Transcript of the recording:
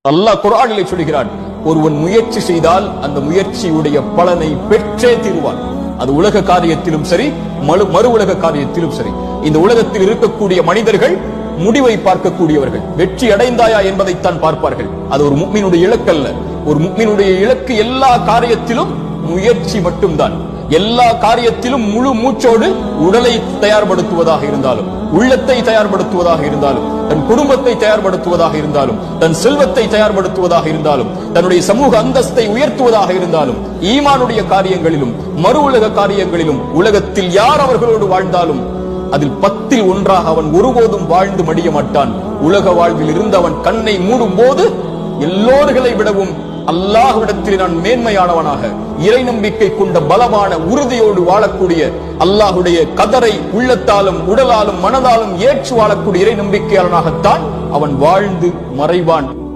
அல்லாஹ் குர்ஆனிலே சொல்கிறான், ஒருவன் முயற்சி செய்தால் அந்த முயற்சியுடைய பலனை பெற்றே தீருவான். அது உலக காரியத்திலும் சரி, மறு உலக காரியத்திலும் சரி. இந்த உலகத்தில் இருக்கக்கூடிய மனிதர்கள் முடிவை பார்க்கக்கூடியவர்கள். வெற்றி அடைந்தாயா என்பதைத்தான் பார்ப்பார்கள். அது ஒரு முஃமினுடைய இலக்கு அல்ல. ஒரு முஃமினுடைய இலக்கு எல்லா காரியத்திலும் முயற்சி மட்டும்தான். எல்லா காரியத்திலும் முழு மூச்சோடு உடலை தயார்படுத்துவதாக இருந்தாலும், உள்ளத்தை தயார்படுத்துவதாக இருந்தாலும், தன் குடும்பத்தை தயார்படுத்துவதாக இருந்தாலும், தன் செல்வத்தை தயார்படுத்துவதாக இருந்தாலும், தன்னுடைய சமூக அந்தஸ்தை உயர்த்துவதாக இருந்தாலும், ஈமானுடைய காரியங்களிலும் மறு உலக காரியங்களிலும் உலகத்தில் யார் அவர்களோடு வாழ்ந்தாலும் அதில் 10ல் 1 அவன் ஒருபோதும் வாழ்ந்து மடிய மாட்டான். உலக வாழ்வில் இருந்து அவன் கண்ணை மூடும் போது எல்லோர்களை விடவும் அல்லாஹ்விடத்தில் நான் மேன்மையானவனாக, இறை நம்பிக்கை கொண்ட பலமான உறுதியோடு வாழக்கூடிய, அல்லாஹுடைய கதரை உள்ளத்தாலும் உடலாலும் மனதாலும் ஏற்று வாழக்கூடிய இறை நம்பிக்கையாளனாகத்தான் அவன் வாழ்ந்து மறைவான்.